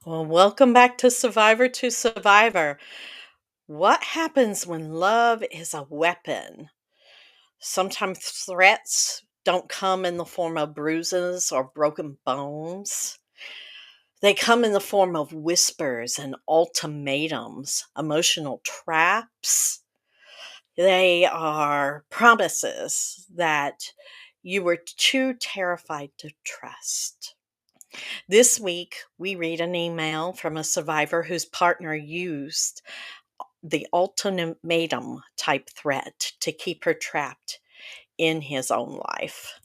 Well, welcome back to Survivor to Survivor. What happens when love is a weapon? Sometimes threats don't come in the form of bruises or broken bones. They come in the form of whispers and ultimatums, emotional traps. They are promises that you were too terrified to trust. This week, we read an email from a survivor whose partner used the ultimatum type threat to keep her trapped in his own life.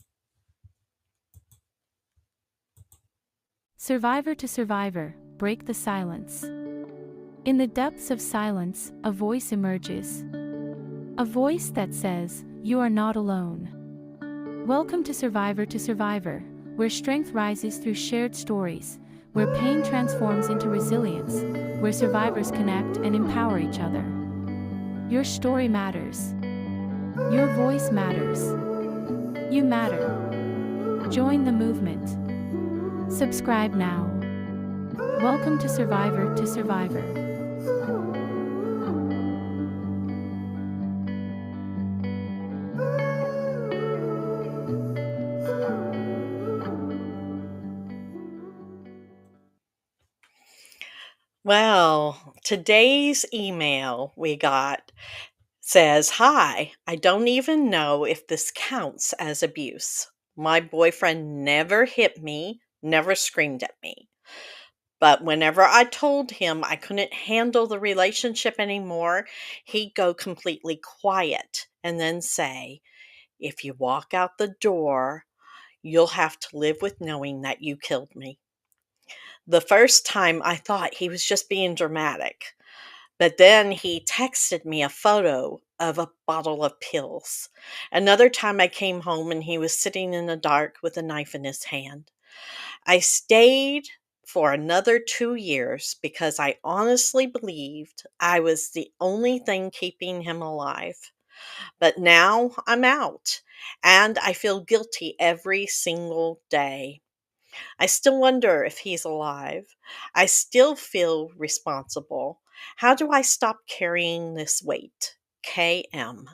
Survivor to survivor, break the silence. In the depths of silence, a voice emerges. A voice that says, "You are not alone." Welcome to Survivor, where strength rises through shared stories, where pain transforms into resilience, where survivors connect and empower each other. Your story matters. Your voice matters. You matter. Join the movement. Subscribe now. Welcome to Survivor. Well, today's email we got says, "Hi, I don't even know if this counts as abuse. My boyfriend never hit me, never screamed at me. But whenever I told him I couldn't handle the relationship anymore, he'd go completely quiet and then say, 'If you walk out the door, you'll have to live with knowing that you killed me.' The first time I thought he was just being dramatic, but then he texted me a photo of a bottle of pills. Another time I came home and he was sitting in the dark with a knife in his hand. I stayed for another 2 years because I honestly believed I was the only thing keeping him alive. But now I'm out and I feel guilty every single day. I still wonder if he's alive. I still feel responsible. How do I stop carrying this weight? KM."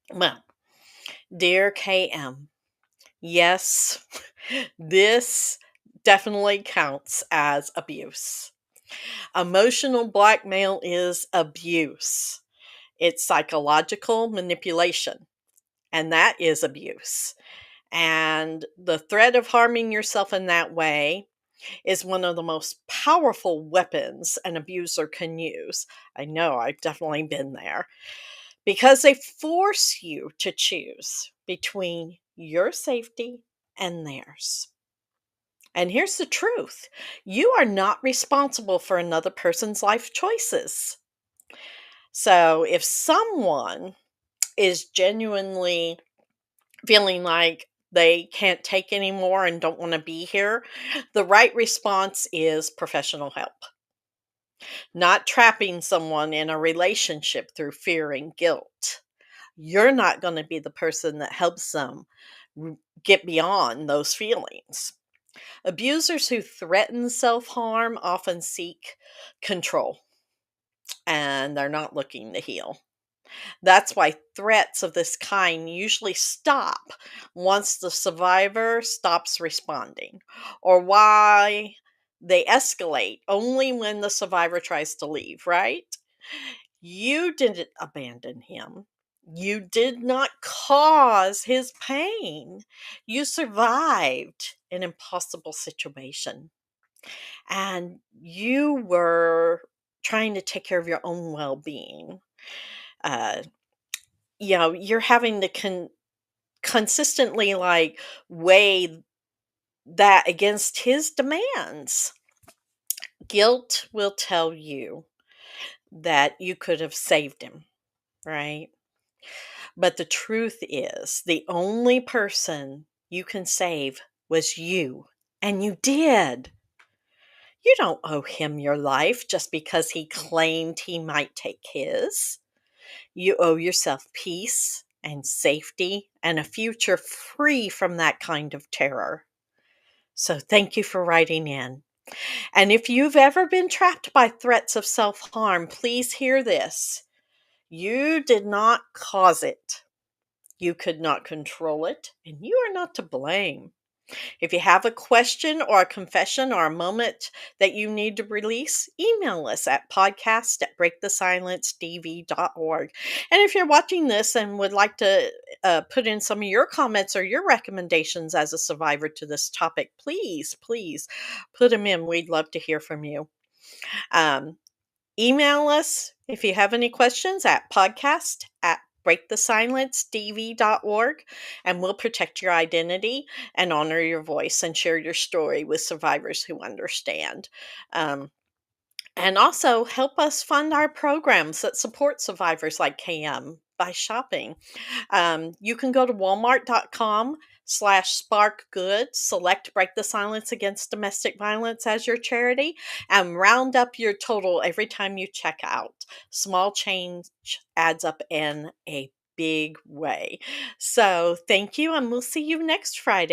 Well, dear KM, yes, this definitely counts as abuse. Emotional blackmail is abuse. It's psychological manipulation, and that is abuse. And the threat of harming yourself in that way is one of the most powerful weapons an abuser can use. I know I've definitely been there because they force you to choose between your safety and theirs. And here's the truth: you are not responsible for another person's life choices. So if someone is genuinely feeling like they can't take anymore and don't want to be here, the right response is professional help, not trapping someone in a relationship through fear and guilt. You're not going to be the person that helps them r- get beyond those feelings. Abusers who threaten self harm often seek control and they're not looking to heal. That's why threats of this kind usually stop once the survivor stops responding, or why they escalate only when the survivor tries to leave, right? You didn't abandon him. You did not cause his pain. You survived an impossible situation. And you were trying to take care of your own well being. Uh, you're having to consistently like weigh that against his demands. Guilt will tell you that you could have saved him, right? But the truth is, the only person you can save was you, and you did. You don't owe him your life just because he claimed he might take his. You owe yourself peace and safety and a future free from that kind of terror. So thank you for writing in. And if you've ever been trapped by threats of self harm, please hear this. You did not cause it. You could not control it, and you are not to blame. If you have a question or a confession or a moment that you need to release, email us at podcast@breakthesilencedv.org. And if you're watching this and would like to put in some of your comments or your recommendations as a survivor to this topic, please put them in. We'd love to hear from you. Um, Email us if you have any questions at podcast@breakthesilencedv.org, and we'll protect your identity and honor your voice and share your story with survivors who understand. Um, and also help us fund our programs that support survivors like KM by shopping. You can go to walmart.com/spark good, select Break the Silence Against Domestic Violence as your charity, and round up your total every time you check out. Small change adds up in a big way. So thank you, and we'll see you next Friday.